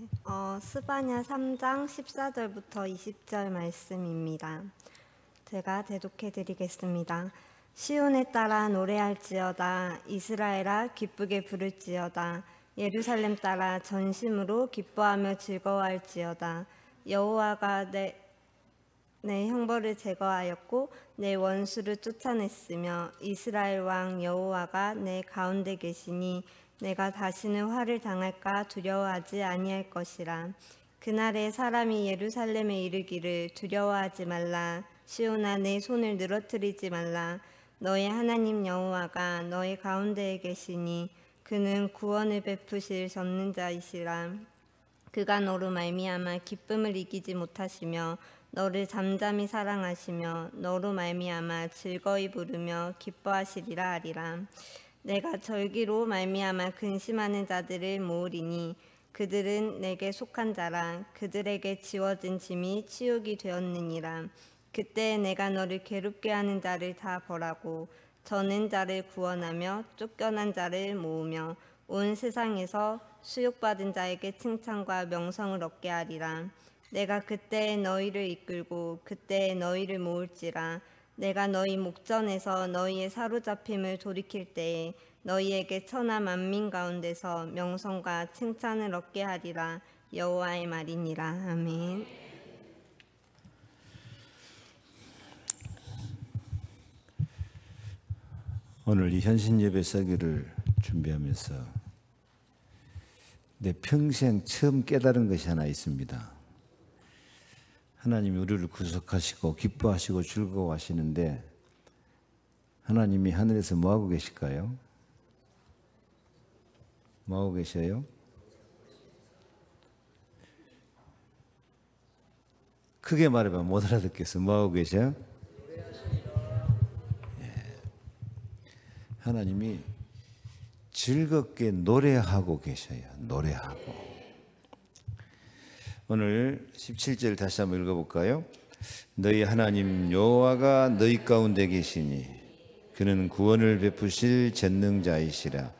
스바냐 3장 14절부터 20절 말씀입니다. 제가 대독해 드리겠습니다. 시온에 따라 노래할지어다. 이스라엘아 기쁘게 부를지어다. 예루살렘 따라 전심으로 기뻐하며 즐거워할지어다. 여호와가 내 형벌을 제거하였고 내 원수를 쫓아냈으며 이스라엘 왕 여호와가 내 가운데 계시니 내가 다시는 화를 당할까 두려워하지 아니할 것이라. 그날에 사람이 예루살렘에 이르기를 두려워하지 말라. 시온아 내 손을 늘어뜨리지 말라. 너의 하나님 여호와가 너의 가운데에 계시니 그는 구원을 베푸실 전능자이시라. 그가 너로 말미암아 기쁨을 이기지 못하시며 너를 잠잠히 사랑하시며 너로 말미암아 즐거이 부르며 기뻐하시리라 하리라. 내가 절기로 말미암아 근심하는 자들을 모으리니 그들은 내게 속한 자라. 그들에게 지워진 짐이 치욕이 되었느니라. 그때 내가 너를 괴롭게 하는 자를 다 벌하고 저는 자를 구원하며 쫓겨난 자를 모으며 온 세상에서 수욕받은 자에게 칭찬과 명성을 얻게 하리라. 내가 그때 너희를 이끌고 그때 너희를 모을지라. 내가 너희 목전에서 너희의 사로잡힘을 돌이킬 때에 너희에게 천하 만민 가운데서 명성과 칭찬을 얻게 하리라. 여호와의 말이니라. 아멘. 오늘 이 현신 예배 설교를 준비하면서 내 평생 처음 깨달은 것이 하나 있습니다. 하나님이 우리를 구속하시고 기뻐하시고 즐거워하시는데 하나님이 하늘에서 뭐하고 계실까요? 뭐하고 계셔요? 크게 말해봐 못 알아듣겠어. 뭐하고 계셔요? 하나님이 즐겁게 노래하고 계셔요. 노래하고. 오늘 17절 다시 한번 읽어볼까요? 너희 하나님 여호와가 너희 가운데 계시니 그는 구원을 베푸실 전능자이시라.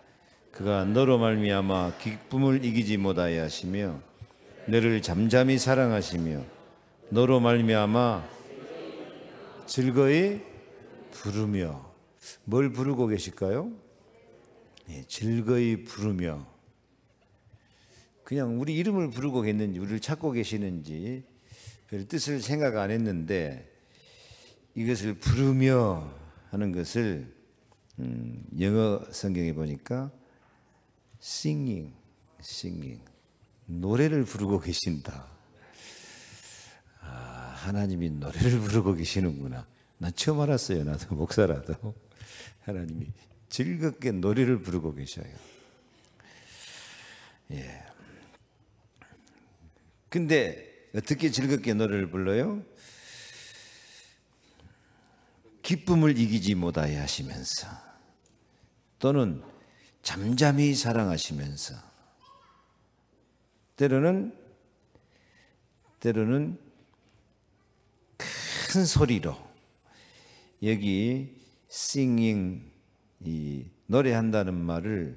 그가 너로 말미암아 기쁨을 이기지 못하여 하시며 너를 잠잠히 사랑하시며 너로 말미암아 즐거이 부르며. 뭘 부르고 계실까요? 즐거이 부르며. 그냥 우리 이름을 부르고 계시는지 우리를 찾고 계시는지 별 뜻을 생각 안 했는데 이것을 부르며 하는 것을 영어 성경에 보니까 singing, 노래를 부르고 계신다. 하나님이 노래를 부르고 계시는구나. 난 처음 알았어요. 나도 목사라도 하나님이 즐겁게 노래를 부르고 계셔요. 예. 근데 어떻게 즐겁게 노래를 불러요? 기쁨을 이기지 못하게 하시면서 또는 잠잠히 사랑하시면서 때로는 큰 소리로. 여기 singing, 이 노래한다는 말을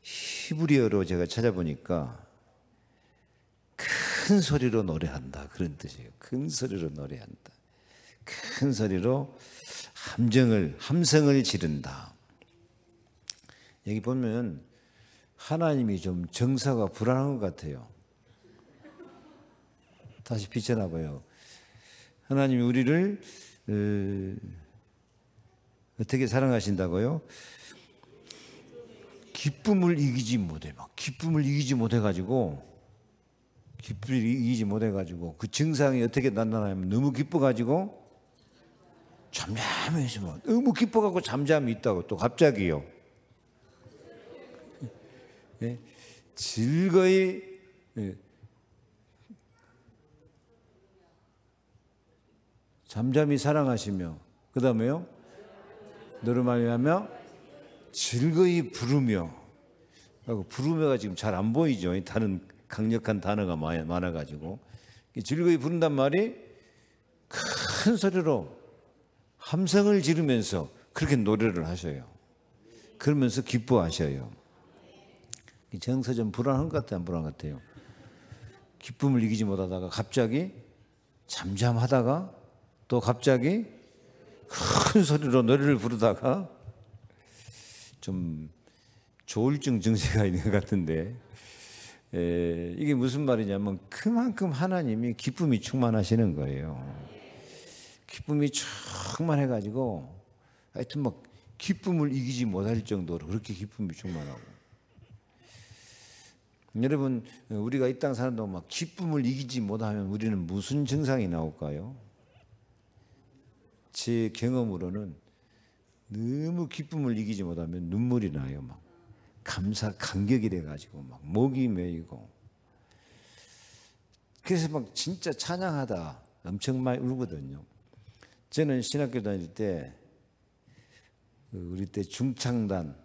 히브리어로 제가 찾아보니까 큰 소리로 노래한다 그런 뜻이에요. 큰 소리로 노래한다. 큰 소리로 함성을 지른다. 여기 보면 하나님이 좀 정서가 불안한 것 같아요. 다시 비춰나봐요. 하나님이 우리를 어떻게 사랑하신다고요? 기쁨을 이기지 못해가지고 그 증상이 어떻게 나타나냐면 너무 기뻐가지고 잠잠히 있으면 너무 기뻐가지고 잠잠히 있다고 또 갑자기요. 예? 즐거이 잠잠히 사랑하시며 그 다음에요 너를 말미암아 즐거이 부르며. 부르며가 지금 잘 안 보이죠. 다른 강력한 단어가 많아가지고 즐거이 부른단 말이 큰 소리로 함성을 지르면서 그렇게 노래를 하셔요. 그러면서 기뻐하셔요. 정서좀 불안한 것 같아요, 안 불안한 것 같아요? 기쁨을 이기지 못하다가 갑자기 잠잠하다가 또 갑자기 큰 소리로 노래를 부르다가 좀 조울증 증세가 있는 것 같은데, 이게 무슨 말이냐면 그만큼 하나님이 기쁨이 충만하시는 거예요. 기쁨이 충만해가지고 하여튼 막 기쁨을 이기지 못할 정도로 그렇게 기쁨이 충만하고. 여러분, 우리가 이 땅 사는 동안 막 기쁨을 이기지 못하면 우리는 무슨 증상이 나올까요? 제 경험으로는 너무 기쁨을 이기지 못하면 눈물이 나요. 막 감격이 돼가지고 막 목이 메이고. 그래서 막 진짜 찬양하다 엄청 많이 울거든요. 저는 신학교 다닐 때 우리 때 중창단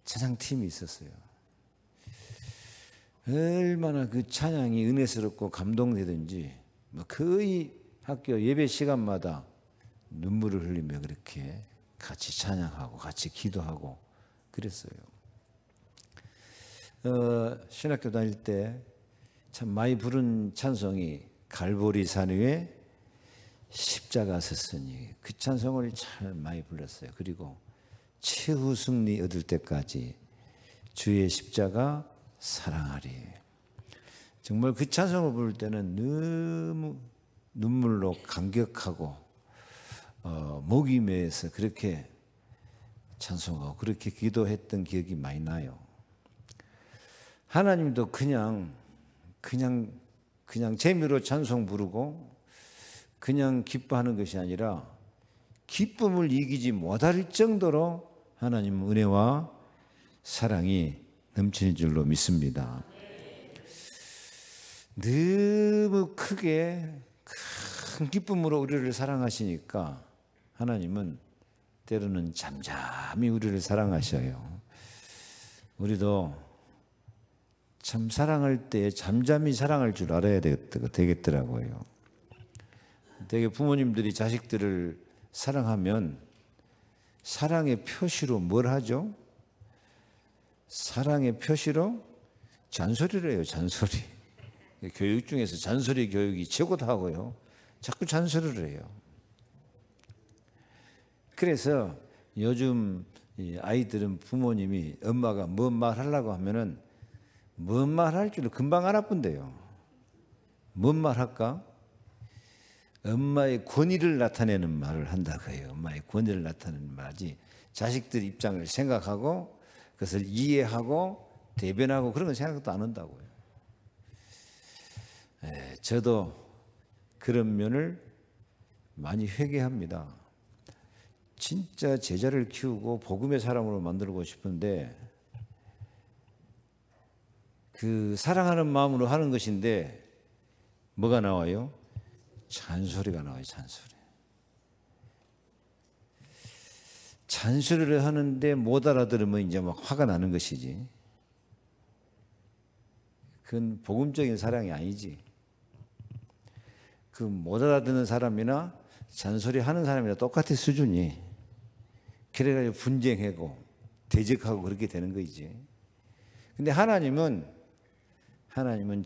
찬양팀이 있었어요. 얼마나 그 찬양이 은혜스럽고 감동되든지 거의 학교 예배 시간마다 눈물을 흘리며 그렇게 같이 찬양하고 같이 기도하고 그랬어요. 신학교 다닐 때 참 많이 부른 찬송이 갈보리 산 위에 십자가 섰으니, 그 찬송을 잘 많이 불렀어요. 그리고 최후 승리 얻을 때까지 주의 십자가 사랑하리. 정말 그 찬송을 부를 때는 너무 눈물로 감격하고 목이 메어서 그렇게 찬송하고 그렇게 기도했던 기억이 많이 나요. 하나님도 그냥 재미로 찬송 부르고 그냥 기뻐하는 것이 아니라 기쁨을 이기지 못할 정도로 하나님 은혜와 사랑이 넘치는 줄로 믿습니다. 너무 크게 큰 기쁨으로 우리를 사랑하시니까 하나님은 때로는 잠잠히 우리를 사랑하셔요. 우리도 참 사랑할 때 잠잠히 사랑할 줄 알아야 되겠더라고요. 되게 부모님들이 자식들을 사랑하면 사랑의 표시로 뭘 하죠? 사랑의 표시로 잔소리를 해요. 잔소리. 교육 중에서 잔소리 교육이 최고다고요. 자꾸 잔소리를 해요. 그래서 요즘 아이들은 부모님이 엄마가 뭔 말 하려고 하면은 뭔 말 할 줄 금방 알아본대요. 뭔 말 할까? 엄마의 권위를 나타내는 말을 한다고 해요. 엄마의 권위를 나타내는 말이지, 자식들 입장을 생각하고 그것을 이해하고 대변하고 그런 건 생각도 안 한다고요. 저도 그런 면을 많이 회개합니다. 진짜 제자를 키우고 복음의 사람으로 만들고 싶은데 그 사랑하는 마음으로 하는 것인데 뭐가 나와요? 잔소리가 나와요. 잔소리. 잔소리를 하는데 못 알아들으면 이제 막 화가 나는 것이지. 그건 복음적인 사랑이 아니지. 그 못 알아듣는 사람이나 잔소리 하는 사람이나 똑같은 수준이. 그래가지고 분쟁하고 대적하고 그렇게 되는 거지. 근데 하나님은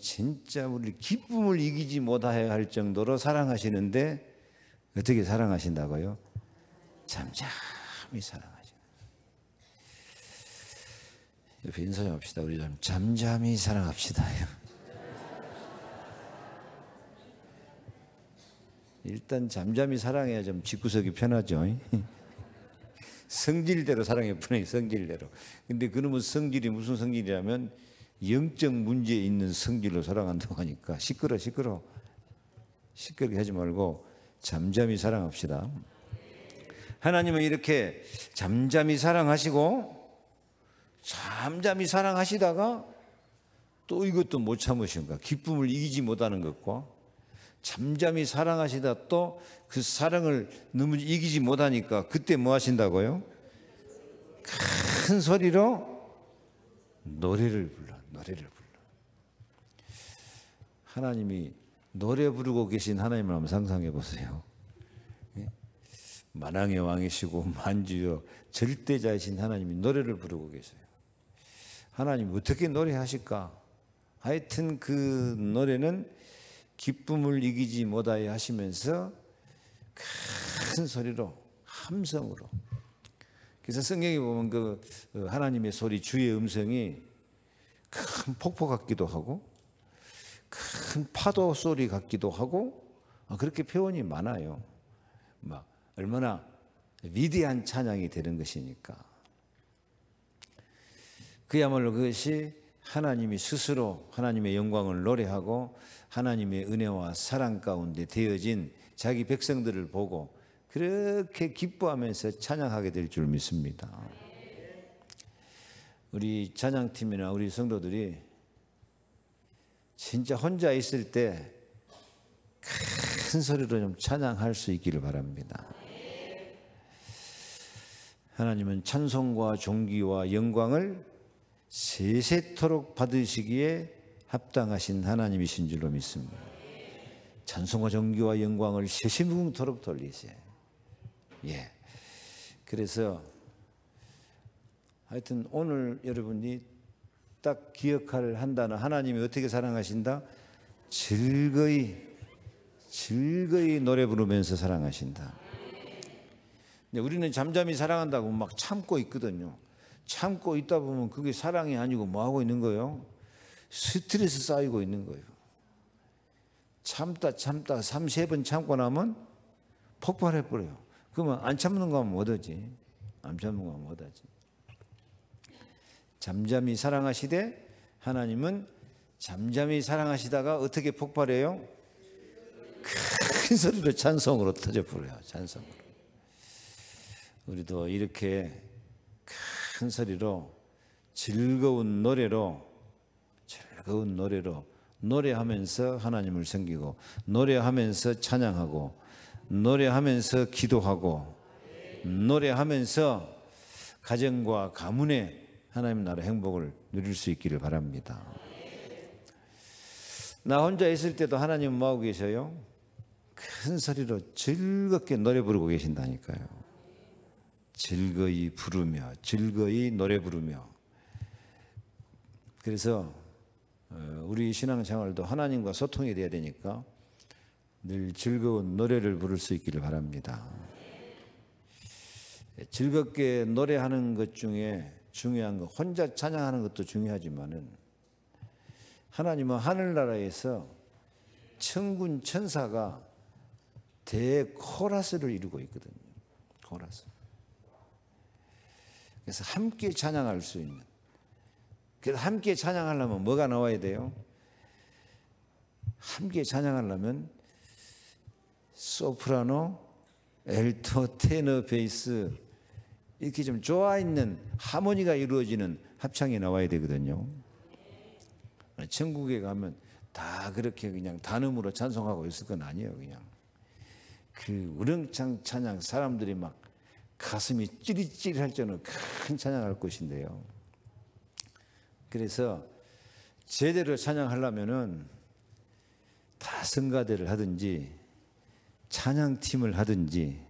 진짜 우리 기쁨을 이기지 못하여 할 정도로 사랑하시는데 어떻게 사랑하신다고요? 잠잠히 사랑하시는. 옆에 인사 좀 합시다. 우리 좀 잠잠히 사랑합시다요. 일단 잠잠히 사랑해야 좀 집구석이 편하죠. 성질대로 사랑해 보내, 성질대로. 근데 그놈의 성질이 무슨 성질이냐면 영적 문제에 있는 성질로 사랑한다고 하니까 시끄럽게 하지 말고 잠잠히 사랑합시다. 하나님은 이렇게 잠잠히 사랑하시고 잠잠히 사랑하시다가 또 이것도 못 참으신가, 기쁨을 이기지 못하는 것과 잠잠히 사랑하시다 또 그 사랑을 너무 이기지 못하니까 그때 뭐 하신다고요? 큰 소리로 노래를 불러. 하나님이 노래 부르고 계신 하나님을 한번 상상해 보세요. 만왕의 왕이시고 만주여 절대자이신 하나님이 노래를 부르고 계세요. 하나님 어떻게 노래하실까? 하여튼 그 노래는 기쁨을 이기지 못하여 하시면서 큰 소리로 함성으로. 그래서 성경에 보면 그 하나님의 소리, 주의 음성이 큰 폭포 같기도 하고 큰 파도 소리 같기도 하고 그렇게 표현이 많아요. 막 얼마나 위대한 찬양이 되는 것이니까. 그야말로 그것이 하나님이 스스로 하나님의 영광을 노래하고 하나님의 은혜와 사랑 가운데 되어진 자기 백성들을 보고 그렇게 기뻐하면서 찬양하게 될 줄 믿습니다. 우리 찬양팀이나 우리 성도들이 진짜 혼자 있을 때 큰 소리로 좀 찬양할 수 있기를 바랍니다. 하나님은 찬송과 존귀와 영광을 세세토록 받으시기에 합당하신 하나님이신 줄로 믿습니다. 찬송과 존귀와 영광을 세시무궁토록 돌리세. 예. 그래서 하여튼 오늘 여러분이 딱 기억할 한 단어, 하나님이 어떻게 사랑하신다? 즐거이 노래 부르면서 사랑하신다. 근데 우리는 잠잠히 사랑한다고 막 참고 있거든요. 참고 있다 보면 그게 사랑이 아니고 뭐 하고 있는 거예요? 스트레스 쌓이고 있는 거예요. 참다 3-4번 참고 나면 폭발해 버려요. 그러면 안 참는 거 하면 뭐하지? 안 참는 거 하면 뭐하지? 잠잠히 사랑하시되 하나님은 잠잠히 사랑하시다가 어떻게 폭발해요? 큰 소리로 찬송으로 터져버려요. 찬송으로. 우리도 이렇게 큰 소리로 즐거운 노래로 노래하면서 하나님을 섬기고 노래하면서 찬양하고 노래하면서 기도하고 노래하면서 가정과 가문에 하나님 나라 행복을 누릴 수 있기를 바랍니다. 나 혼자 있을 때도 하나님은 뭐하고 계셔요? 큰 소리로 즐겁게 노래 부르고 계신다니까요. 즐거이 부르며 즐거이 노래 부르며. 그래서 우리 신앙생활도 하나님과 소통이 돼야 되니까 늘 즐거운 노래를 부를 수 있기를 바랍니다. 즐겁게 노래하는 것 중에 중요한 거, 혼자 찬양하는 것도 중요하지만은 하나님은 하늘나라에서 천군 천사가 대코러스를 이루고 있거든요. 코러스. 그래서 함께 찬양할 수 있는. 그래서 함께 찬양하려면 뭐가 나와야 돼요? 함께 찬양하려면 소프라노, 엘토, 테너, 베이스 이렇게 좀 좋아 있는 하모니가 이루어지는 합창이 나와야 되거든요. 천국에 가면 다 그렇게 그냥 단음으로 찬송하고 있을 건 아니에요. 그냥 그 우렁찬 찬양, 사람들이 막 가슴이 찌릿찌릿할 정도로 큰 찬양할 것인데요. 그래서 제대로 찬양하려면은 다 성가대를 하든지 찬양팀을 하든지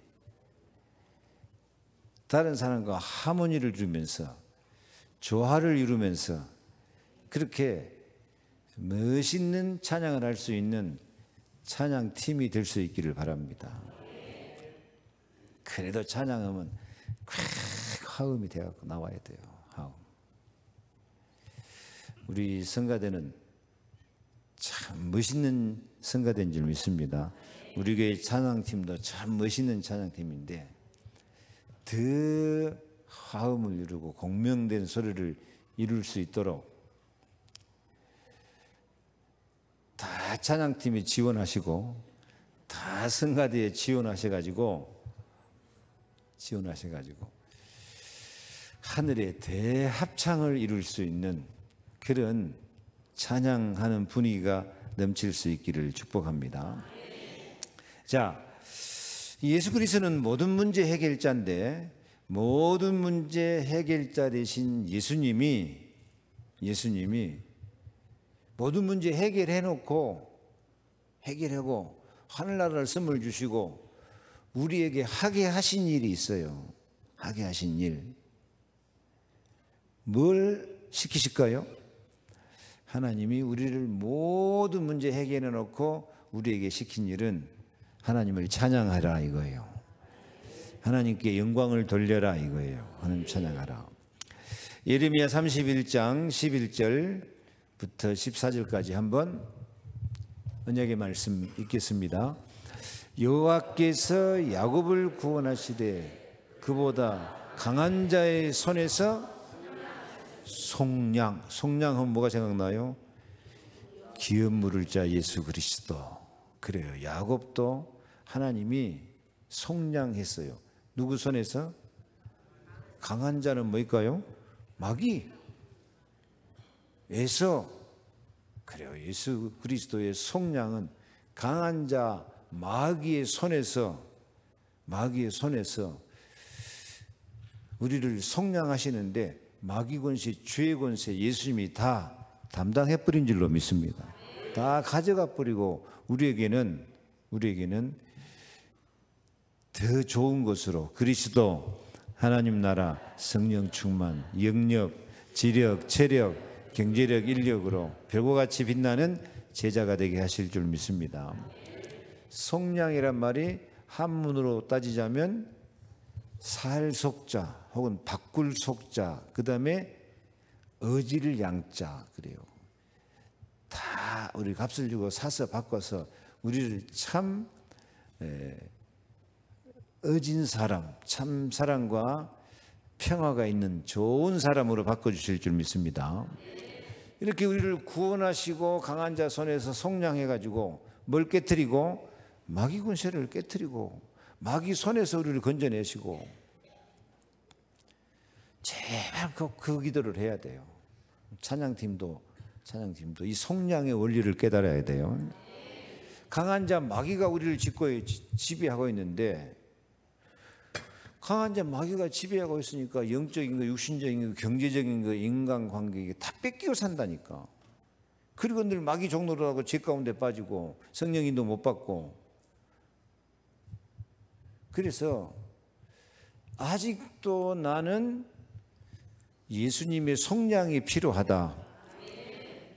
다른 사람과 하모니를 이루면서 조화를 이루면서 그렇게 멋있는 찬양을 할 수 있는 찬양팀이 될 수 있기를 바랍니다. 그래도 찬양하면 화음이 되어서 나와야 돼요. 화음. 우리 성가대는 참 멋있는 성가대인 줄 믿습니다. 우리 교회 찬양팀도 참 멋있는 찬양팀인데 더 화음을 이루고 공명된 소리를 이룰 수 있도록 다 찬양팀이 지원하시고 다 성가대에 지원하셔가지고 하늘의 대합창을 이룰 수 있는 그런 찬양하는 분위기가 넘칠 수 있기를 축복합니다. 자, 예수 그리스도는 모든 문제 해결자인데 모든 문제 해결자 되신 예수님이 모든 문제 해결하고 하늘나라를 선물 주시고 우리에게 하게 하신 일이 있어요. 하게 하신 일. 뭘 시키실까요? 하나님이 우리를 모든 문제 해결해 놓고 우리에게 시킨 일은 하나님을 찬양하라 이거예요. 하나님께 영광을 돌려라 이거예요. 하나님 찬양하라. 예레미야 31장 11절부터 14절까지 한번 언약의 말씀 읽겠습니다. 여호와께서 야곱을 구원하시되 그보다 강한 자의 손에서 속량하면 뭐가 생각나요? 기업 물을 자 예수 그리스도. 그래요. 야곱도 하나님이 속량했어요. 누구 손에서? 강한 자는 뭘까요? 마귀에서. 그래요. 예수 그리스도의 속량은 강한 자 마귀의 손에서 우리를 속량하시는데 마귀 권세, 죄의 권세 예수님이 다 담당해 버린 줄로 믿습니다. 다 가져가 버리고 우리에게는 더 좋은 것으로 그리스도, 하나님 나라, 성령 충만, 영력, 지력, 체력, 경제력, 인력으로 별과 같이 빛나는 제자가 되게 하실 줄 믿습니다. 속량이란 말이 한문으로 따지자면 살속자 혹은 바꿀 속자, 그 다음에 어질 양자. 그래요. 다 우리 값을 주고 사서 바꿔서 우리를 참 어진 사람, 참 사랑과 평화가 있는 좋은 사람으로 바꿔주실 줄 믿습니다. 이렇게 우리를 구원하시고 강한 자 손에서 속량해가지고 뭘 깨뜨리고 마귀 권세를 깨뜨리고 마귀 손에서 우리를 건져내시고 제발 그 기도를 해야 돼요. 찬양팀도 이 속량의 원리를 깨달아야 돼요. 강한 자 마귀가 우리를 지배하고 있는데 강한 자 마귀가 지배하고 있으니까 영적인 거, 육신적인 거, 경제적인 거, 인간관계 이게 다 뺏기고 산다니까. 그리고 늘 마귀 종노릇 하고 죄 가운데 빠지고 성령인도 못 받고. 그래서 아직도 나는 예수님의 속량이 필요하다.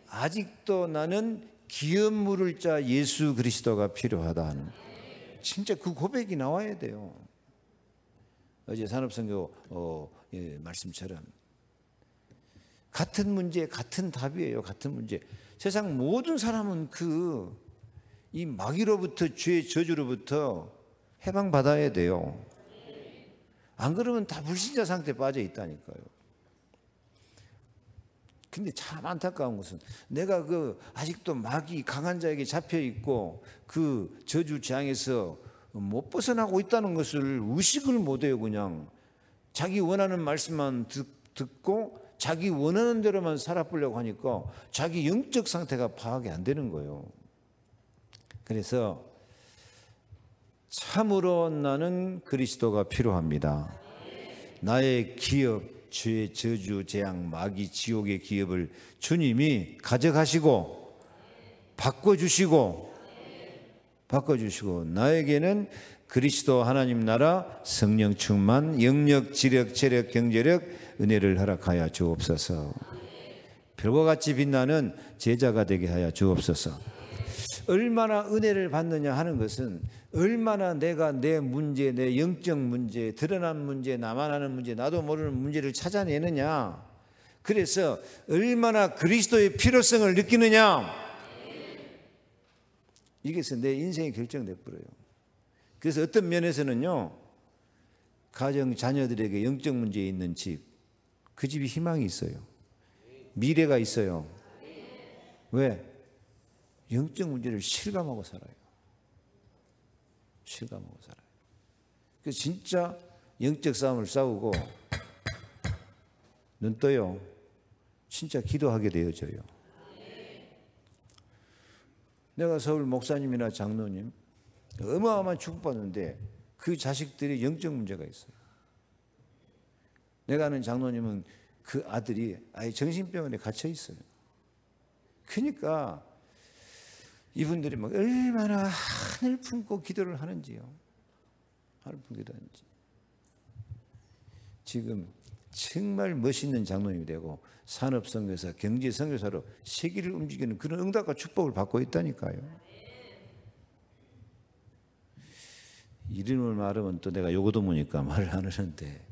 아직도 나는 기업 물을 자 예수 그리스도가 필요하다 하는 진짜 그 고백이 나와야 돼요. 어제 산업선교 말씀처럼 같은 문제 같은 답이에요. 같은 문제. 세상 모든 사람은 이 마귀로부터 죄의 저주로부터 해방받아야 돼요. 안 그러면 다 불신자 상태에 빠져 있다니까요. 근데 참 안타까운 것은 내가 아직도 마귀 강한 자에게 잡혀 있고 그 저주 재앙에서 못 벗어나고 있다는 것을 의식을 못해요. 그냥 자기 원하는 말씀만 듣고 자기 원하는 대로만 살아보려고 하니까 자기 영적 상태가 파악이 안 되는 거예요. 그래서 참으로 나는 그리스도가 필요합니다. 나의 기업, 죄의 저주, 재앙, 마귀, 지옥의 기업을 주님이 가져가시고 바꿔주시고 나에게는 그리스도 하나님 나라 성령 충만 영력 지력 체력 경제력 은혜를 허락하여 주옵소서. 별과 같이 빛나는 제자가 되게 하여 주옵소서. 얼마나 은혜를 받느냐 하는 것은 얼마나 내가 내 문제, 내 영적 문제, 드러난 문제, 나만 아는 문제, 나도 모르는 문제를 찾아내느냐. 그래서 얼마나 그리스도의 필요성을 느끼느냐. 이게서 내 인생이 결정돼 버려요. 그래서 어떤 면에서는요, 가정 자녀들에게 영적 문제에 있는 집, 그 집이 희망이 있어요. 미래가 있어요. 왜? 영적 문제를 실감하고 살아요. 실감하고 살아요. 그래서 진짜 영적 싸움을 싸우고 눈 떠요. 진짜 기도하게 되어져요. 내가 서울 목사님이나 장로님 어마어마한 축복받는데 그 자식들이 영적 문제가 있어요. 내가 아는 장로님은 그 아들이 아예 정신병원에 갇혀 있어요. 그러니까 이분들이 막 얼마나 하늘 품고 기도를 하는지요. 하늘 품고 기도하는지. 지금 정말 멋있는 장로님이 되고 산업선교사, 경제선교사로 세계를 움직이는 그런 응답과 축복을 받고 있다니까요. 이름을 말하면 또 내가 요거도 보니까 말을 안 하는데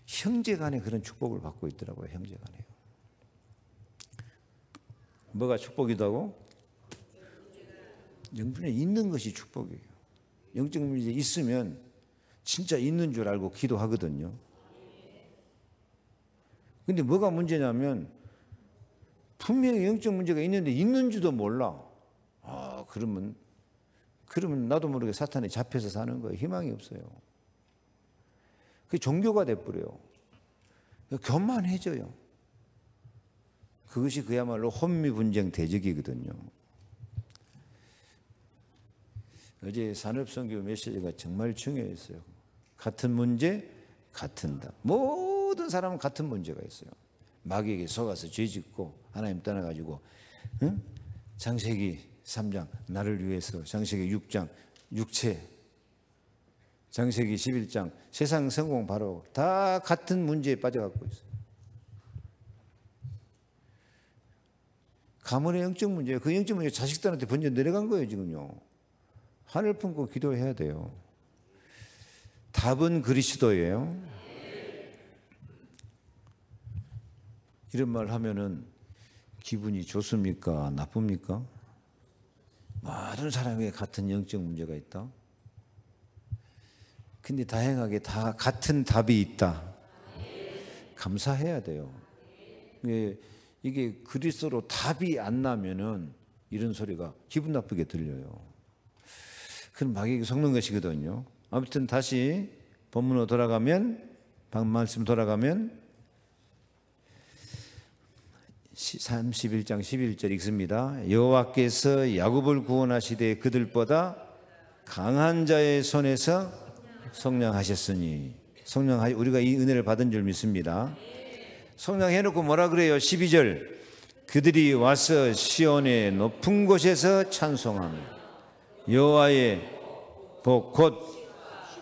형제간에 그런 축복을 받고 있더라고요. 형제간에요. 뭐가 축복이다고? 영분에 있는 것이 축복이에요. 영적 문제 있으면 진짜 있는 줄 알고 기도하거든요. 근데 뭐가 문제냐면 분명히 영적 문제가 있는데 있는 줄도 몰라. 그러면 나도 모르게 사탄에 잡혀서 사는 거예요. 희망이 없어요. 그게 종교가 돼버려요. 교만해져요. 그것이 그야말로 혼미분쟁 대적이거든요. 어제 산업선교 메시지가 정말 중요했어요. 같은 문제, 같은 답. 모든 사람은 같은 문제가 있어요. 마귀에게 속아서 죄짓고 하나님 떠나가지고 창세기 3장 나를 위해서, 창세기 6장 육체, 창세기 11장 세상 성공 바로 다 같은 문제에 빠져갖고 있어요. 가문의 영적 문제예요. 그 영적 문제 자식들한테 번져 내려간 거예요 지금요. 하늘 품고 기도해야 돼요. 답은 그리스도예요. 이런 말 하면은 기분이 좋습니까? 나쁩니까? 모든 사람에게 같은 영적 문제가 있다. 근데 다행하게 다 같은 답이 있다. 감사해야 돼요. 이게 그리스도로 답이 안 나면은 이런 소리가 기분 나쁘게 들려요. 그건 마귀에게 속는 것이거든요. 아무튼 다시 본문으로 돌아가면, 방금 말씀 돌아가면 31장 11절 읽습니다. 여호와께서 야곱을 구원하시되 그들보다 강한 자의 손에서 속량하셨으니, 우리가 이 은혜를 받은 줄 믿습니다. 속량해놓고 뭐라 그래요? 12절 그들이 와서 시온의 높은 곳에서 찬송하며 여호와의 복 곧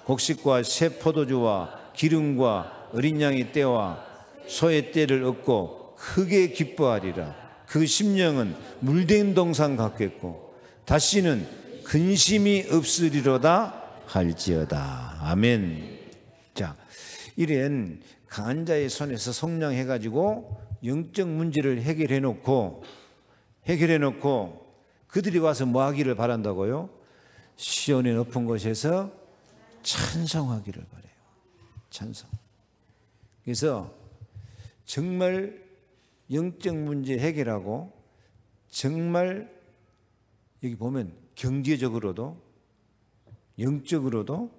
곡식과 새 포도주와 기름과 어린 양의 떼와 소의 떼를 얻고 크게 기뻐하리라. 그 심령은 물된 동산 같겠고 다시는 근심이 없으리로다 할지어다. 아멘. 자, 이런 강한 자의 손에서 속량해가지고 영적 문제를 해결해 놓고 그들이 와서 뭐 하기를 바란다고요? 시온의 높은 곳에서 찬송하기를 바래요. 찬송. 그래서 정말 영적 문제 해결하고 정말 여기 보면 경제적으로도 영적으로도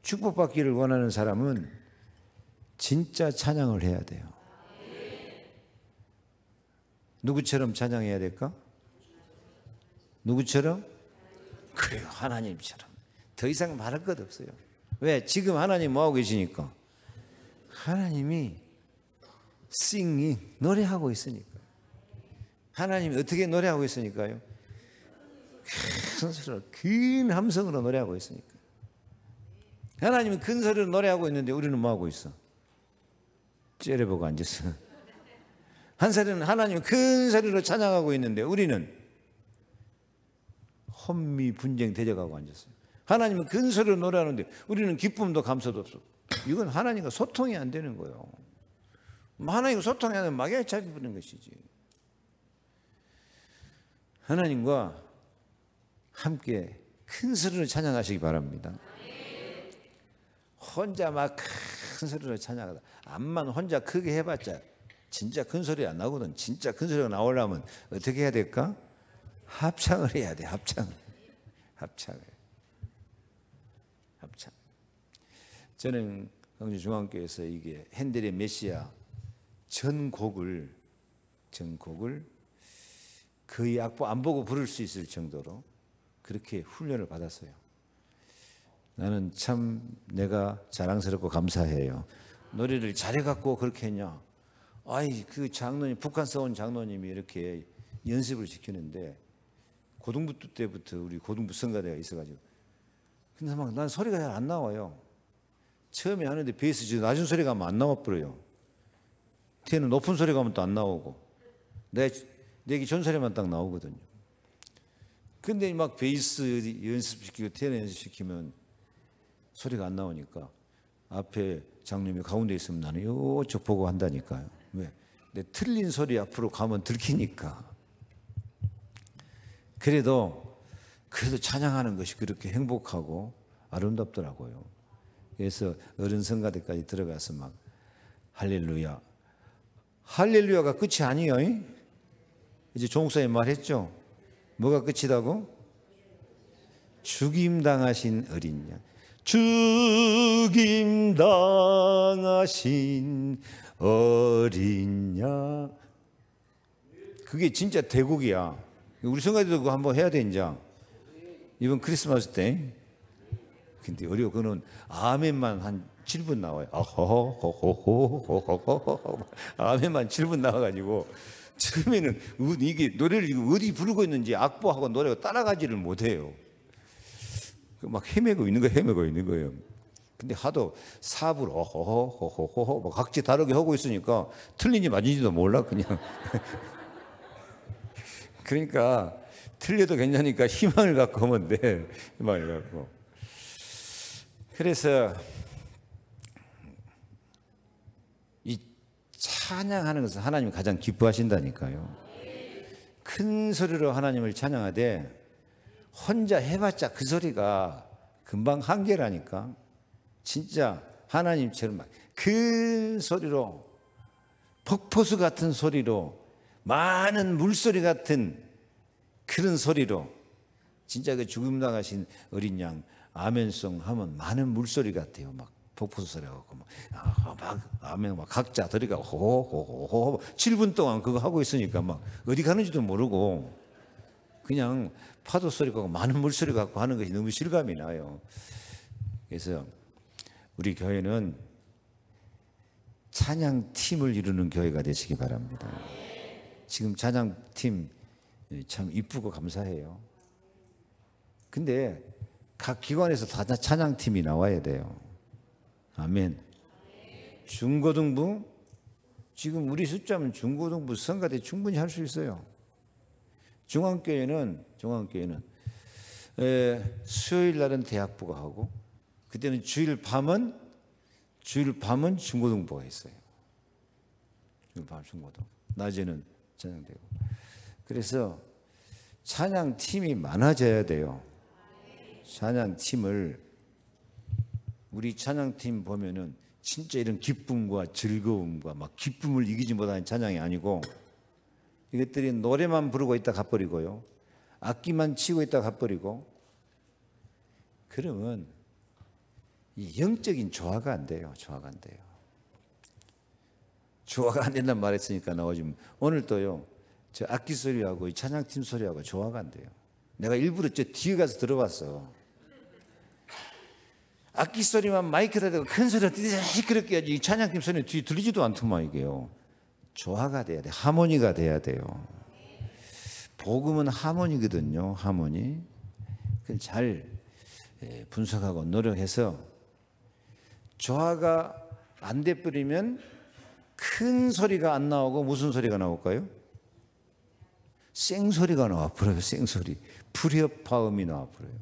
축복받기를 원하는 사람은 진짜 찬양을 해야 돼요. 누구처럼 찬양해야 될까? 누구처럼? 그래요, 하나님처럼. 더 이상 말할 것 없어요. 왜? 지금 하나님 뭐하고 계시니까? 하나님이 singing, 노래하고 있으니까. 하나님이 어떻게 노래하고 있으니까요? 큰 소리로, 긴 함성으로 노래하고 있으니까. 하나님은 큰 소리로 노래하고 있는데 우리는 뭐하고 있어? 째려보고 앉았어. 한 사람은 하나님 큰 소리로 찬양하고 있는데 우리는 혼미 분쟁 대적하고 앉았어요. 하나님은 큰 소리로 노래하는데 우리는 기쁨도 감사도 없어. 이건 하나님과 소통이 안 되는 거예요. 하나님과 소통이 안 되면 마귀에 잡혀버리는 것이지. 하나님과 함께 큰 소리로 찬양하시기 바랍니다. 혼자 막 큰 소리로 찬양하다. 암만 혼자 크게 해봤자 진짜 큰 소리 안 나거든. 진짜 큰 소리가 나오려면 어떻게 해야 될까? 합창을 해야 돼. 합창을. 저는 광주 중앙교회에서 이게 핸델의 메시아 전곡을 거의 악보 안 보고 부를 수 있을 정도로 그렇게 훈련을 받았어요. 나는 참 내가 자랑스럽고 감사해요. 노래를 잘해갖고 그렇게 했냐? 아이, 그 장로님, 북한서 온 장로님이 이렇게 연습을 시키는데 고등부 때부터 우리 고등부 성가대가 있어가지고 근데 막 난 소리가 잘 안 나와요. 처음에 하는데 베이스 저 낮은 소리가 하면 안 나와버려요. 테너 높은 소리가 하면 또 안 나오고 내기 좋은 소리만 딱 나오거든요. 근데 막 베이스 연습시키고 테너 연습시키면 소리가 안 나오니까 앞에 장님이 가운데 있으면 나는 요쪽 보고 한다니까요. 왜? 내 틀린 소리 앞으로 가면 들키니까. 그래도 찬양하는 것이 그렇게 행복하고 아름답더라고요. 그래서 어른 성가대까지 들어가서 막 할렐루야. 할렐루야가 끝이 아니에요. 이제 종목사님 말했죠. 뭐가 끝이라고? 죽임당하신 어린 양. 죽임당하신 어린 양. 그게 진짜 대곡이야. 우리 성가대도 그거 한번 해야 돼 이제. 이번 크리스마스 때. 근데 어려워. 그거는 아멘만 한 7분 나와요. 아멘만 7분 나와가지고 처음에는 이게 노래를 어디 부르고 있는지 악보하고 노래가 따라가지를 못해요. 막 헤매고 있는 거예요. 근데 하도 사부로 호호호호호 각지 다르게 하고 있으니까 틀린지 맞은지도 몰라 그냥. 그러니까 틀려도 괜찮으니까 희망을 갖고 하면 돼. 희망을 갖고. 그래서 이 찬양하는 것은 하나님이 가장 기뻐하신다니까요. 큰 소리로 하나님을 찬양하되 혼자 해봤자 그 소리가 금방 한계라니까. 진짜 하나님처럼 큰 소리로 폭포수 같은 소리로 많은 물소리 같은 그런 소리로 진짜 그 죽음 당하신 어린 양 아멘송 하면 많은 물소리 같아요. 막 폭포수 소리 갖고 막 아멘 막 각자 들이가 호호호호 7분 동안 그거 하고 있으니까 막 어디 가는지도 모르고 그냥 파도 소리 갖고 많은 물소리 갖고 하는 것이 너무 실감이 나요. 그래서 우리 교회는 찬양팀을 이루는 교회가 되시기 바랍니다. 지금 찬양팀 참 이쁘고 감사해요. 근데 각 기관에서 다 찬양팀이 나와야 돼요. 아멘. 중고등부 지금 우리 숫자면 중고등부 성가대 충분히 할 수 있어요. 중앙교회는 수요일 날은 대학부가 하고 그때는 주일 밤은 중고등부가 있어요. 주일 밤 중고등. 낮에는 찬양되고. 그래서 찬양팀이 많아져야 돼요. 찬양팀을 우리 찬양팀 보면은 진짜 이런 기쁨과 즐거움과 막 기쁨을 이기지 못하는 찬양이 아니고 이것들이 노래만 부르고 있다 가버리고요. 악기만 치고 있다 가버리고 그러면 이 영적인 조화가 안 돼요. 조화가 안 돼요. 조화가 안 된다는 말 했으니까 나오지만 오늘 또요. 저 악기 소리하고 이 찬양팀 소리하고 조화가 안 돼요. 내가 일부러 저 뒤에 가서 들어봤어. 악기 소리만 마이크에다 대고 큰 소리로 시끄럽게 해야지 이 찬양팀 소리는 뒤에 들리지도 않더만 이게요. 조화가 돼야 돼. 하모니가 돼야 돼요. 복음은 하모니거든요. 하모니. 그걸 잘 분석하고 노력해서 조화가 안 돼버리면 큰 소리가 안 나오고 무슨 소리가 나올까요? 쌩소리가 나와버려요. 쌩소리. 불협화음이 나와버려요.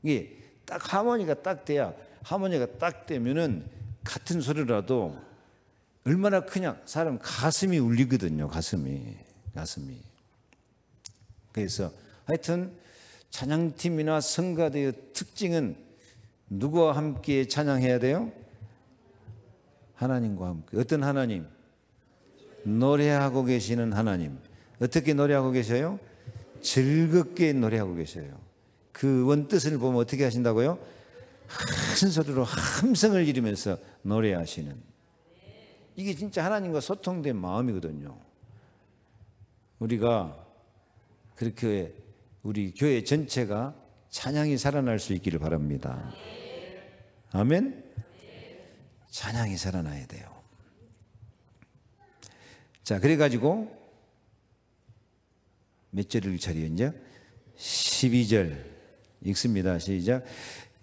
이게 딱 하모니가 딱 돼야 하모니가 딱 되면은 같은 소리라도 얼마나 크냐 사람 가슴이 울리거든요. 가슴이. 그래서 하여튼 찬양팀이나 성가대의 특징은 누구와 함께 찬양해야 돼요? 하나님과 함께. 어떤 하나님? 노래하고 계시는 하나님. 어떻게 노래하고 계셔요? 즐겁게 노래하고 계셔요. 그 원뜻을 보면 어떻게 하신다고요? 큰 소리로 함성을 지르면서 노래하시는. 이게 진짜 하나님과 소통된 마음이거든요. 우리가 그렇게 우리 교회 전체가 찬양이 살아날 수 있기를 바랍니다. 아멘? 찬양이 살아나야 돼요. 자, 그래가지고 몇 절을 차리요 이제? 12절 읽습니다. 시작.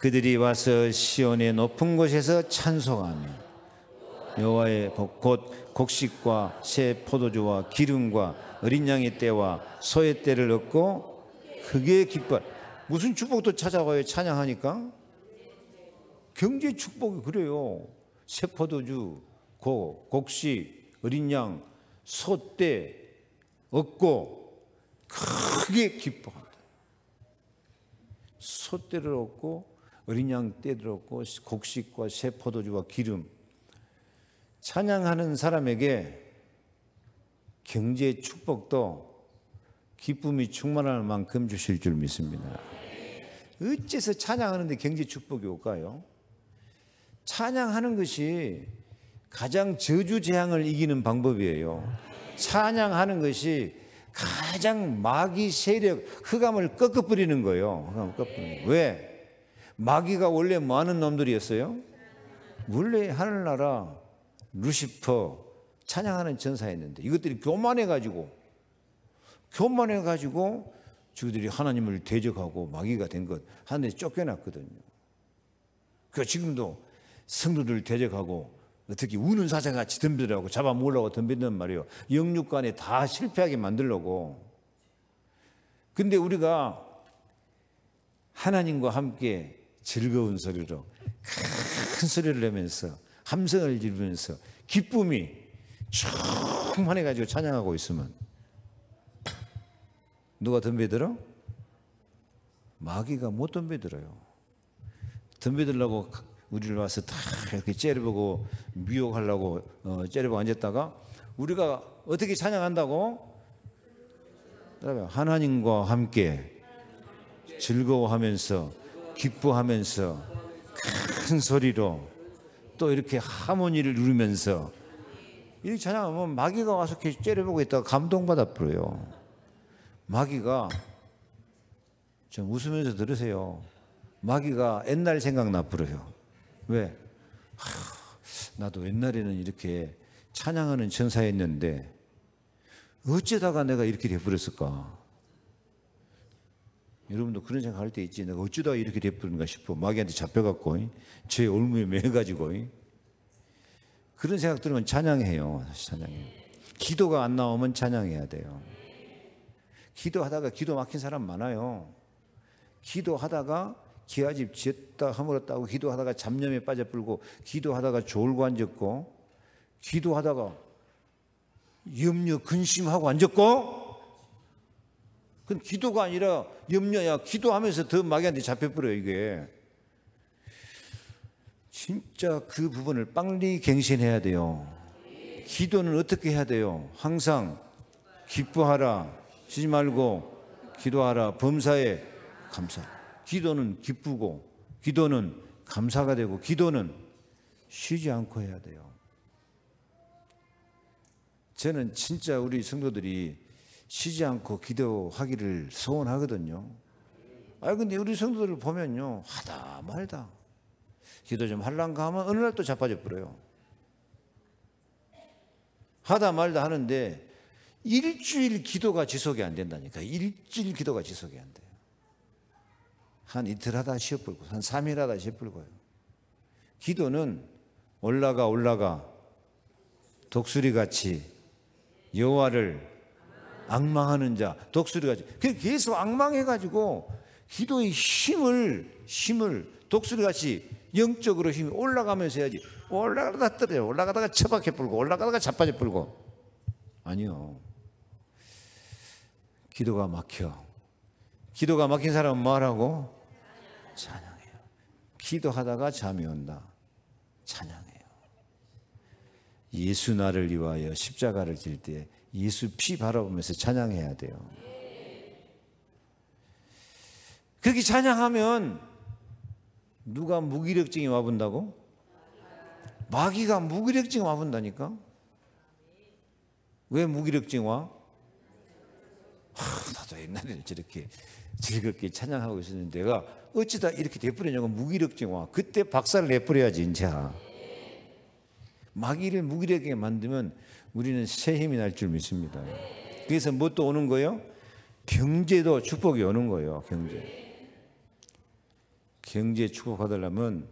그들이 와서 시온의 높은 곳에서 찬송하며 여호와의 복 곧 곡식과 새 포도주와 기름과 어린 양의 떼와 소의 떼를 얻고 크게 기뻐. 무슨 축복도 찾아와요? 찬양하니까. 경제 축복이 그래요. 새 포도주, 곡식, 어린 양, 소떼 얻고 크게 기뻐한다. 소떼를 얻고 어린 양 떼를 얻고 곡식과 새 포도주와 기름. 찬양하는 사람에게 경제 축복도 기쁨이 충만할 만큼 주실 줄 믿습니다. 어째서 찬양하는데 경제 축복이 올까요? 찬양하는 것이 가장 저주재앙을 이기는 방법이에요. 찬양하는 것이 가장 마귀 세력, 흑암을 꺾어버리는 거예요. 흑암을 꺾어버리는 거예요. 왜? 마귀가 원래 뭐 하는 놈들이었어요? 원래 하늘나라 루시퍼 찬양하는 전사였는데 이것들이 교만해가지고 저들이 하나님을 대적하고 마귀가 된 것 하늘에 쫓겨났거든요. 그 지금도 성도들 대적하고 어떻게 우는 사자같이 덤비더라고 잡아먹으려고 덤비는 말이에요. 영육간에 다 실패하게 만들려고. 근데 우리가 하나님과 함께 즐거운 소리로 큰 소리를 내면서 함성을 지르면서 기쁨이 충만해가지고 찬양하고 있으면 누가 덤비들어? 마귀가 못 덤비들어요. 덤비들라고 우리를 와서 다 이렇게 째려보고 미혹하려고 째려보고 앉았다가 우리가 어떻게 찬양한다고? 하나님과 함께 즐거워하면서 기뻐하면서 큰 소리로 또 이렇게 하모니를 누르면서 이렇게 찬양하면 마귀가 와서 계속 째려보고 있다가 감동받아 버려요. 마귀가 좀 웃으면서 들으세요. 마귀가 옛날 생각나 버려요. 왜? 나도 옛날에는 이렇게 찬양하는 천사였는데 어쩌다가 내가 이렇게 돼버렸을까? 여러분도 그런 생각할 때 있지. 내가 어쩌다가 이렇게 돼버렸는가 싶어. 마귀한테 잡혀갖고 제 올무에 매가지고 그런 생각 들으면 찬양해요. 찬양해요. 기도가 안 나오면 찬양해야 돼요. 기도하다가 기도 막힌 사람 많아요. 기도하다가 기아집 지었다 허물었다고 기도하다가 잡념에 빠져불고 기도하다가 졸고 앉았고 기도하다가 염려 근심하고 앉았고 그건 기도가 아니라 염려야. 기도하면서 더 마귀한테 잡혀버려요. 이게 진짜 그 부분을 빨리 갱신해야 돼요. 기도는 어떻게 해야 돼요? 항상 기뻐하라, 쉬지 말고 기도하라, 범사에 감사. 기도는 기쁘고 기도는 감사가 되고 기도는 쉬지 않고 해야 돼요. 저는 진짜 우리 성도들이 쉬지 않고 기도하기를 소원하거든요. 근데 우리 성도들을 보면요, 하다 말다 기도 좀 할란가 하면 어느 날 또 자빠져 버려요. 하다 말다 하는데 일주일 기도가 지속이 안 된다니까. 일주일 기도가 지속이 안 돼요. 한 이틀 하다 쉬어버리고 한 3일 하다 쉬어버리고요. 기도는 올라가 독수리같이 여호와를 앙망하는 자. 독수리같이 계속 앙망해가지고 기도의 힘을 독수리같이 영적으로 힘이 올라가면서 해야지. 올라가다가 떨어져. 올라가다가 처박혀버리고 올라가다가 자빠져버리고. 아니요. 기도가 막혀. 기도가 막힌 사람은 뭐하라고? 찬양해요. 기도하다가 잠이 온다. 찬양해요. 예수 나를 위하여 십자가를 질 때 예수 피 바라보면서 찬양해야 돼요. 그렇게 찬양하면 누가 무기력증이 와본다고? 마귀가 무기력증이 와본다니까? 왜 무기력증이 와? 나도 옛날에는 저렇게 즐겁게 찬양하고 있었는데 내가 어찌다 이렇게 돼버리냐고. 무기력증이 와. 그때 박살을 내버려야지. 이제 마귀를 무기력하게 만들면 우리는 새 힘이 날 줄 믿습니다. 그래서 뭐 또 오는 거예요? 경제도 축복이 오는 거예요. 경제 축복받으려면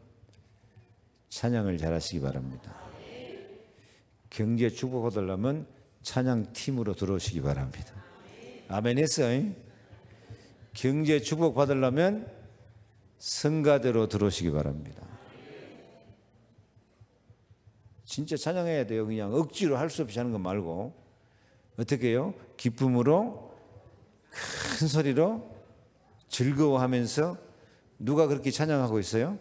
찬양을 잘하시기 바랍니다. 경제 축복받으려면 찬양팀으로 들어오시기 바랍니다. 아멘 했어요? 경제 축복받으려면 성가대로 들어오시기 바랍니다. 진짜 찬양해야 돼요. 그냥 억지로 할 수 없이 하는 거 말고. 어떻게 해요? 기쁨으로 큰 소리로 즐거워하면서. 누가 그렇게 찬양하고 있어요?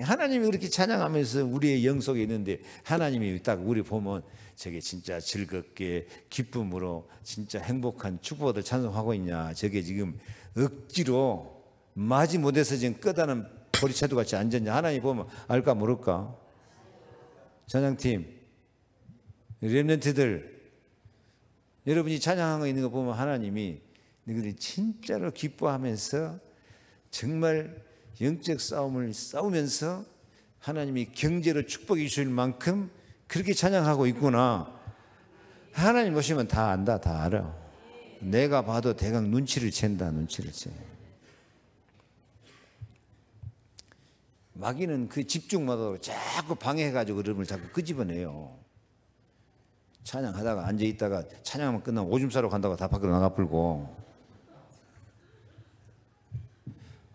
하나님이 그렇게 찬양하면서 우리의 영 속에 있는데, 하나님이 딱 우리 보면 저게 진짜 즐겁게 기쁨으로 진짜 행복한 축복을 찬송하고 있냐. 저게 지금 억지로 마지 못해서 지금 끄다는 보리차도 같이 앉았냐. 하나님 보면 알까 모를까? 찬양팀, 렘넌트들, 여러분이 찬양하고 있는 거 보면 하나님이 너희들이 진짜로 기뻐하면서 정말 영적 싸움을 싸우면서 하나님이 경제로 축복해 주실 만큼 그렇게 찬양하고 있구나. 하나님 보시면 다 안다, 다 알아. 내가 봐도 대강 눈치를 챈다, 눈치를 채. 마귀는 그 집중마다 자꾸 방해해가지고 여러분을 자꾸 끄집어내요. 찬양하다가 앉아있다가 찬양하면 끝나면 오줌 싸러 간다고 다 밖으로 나가불고.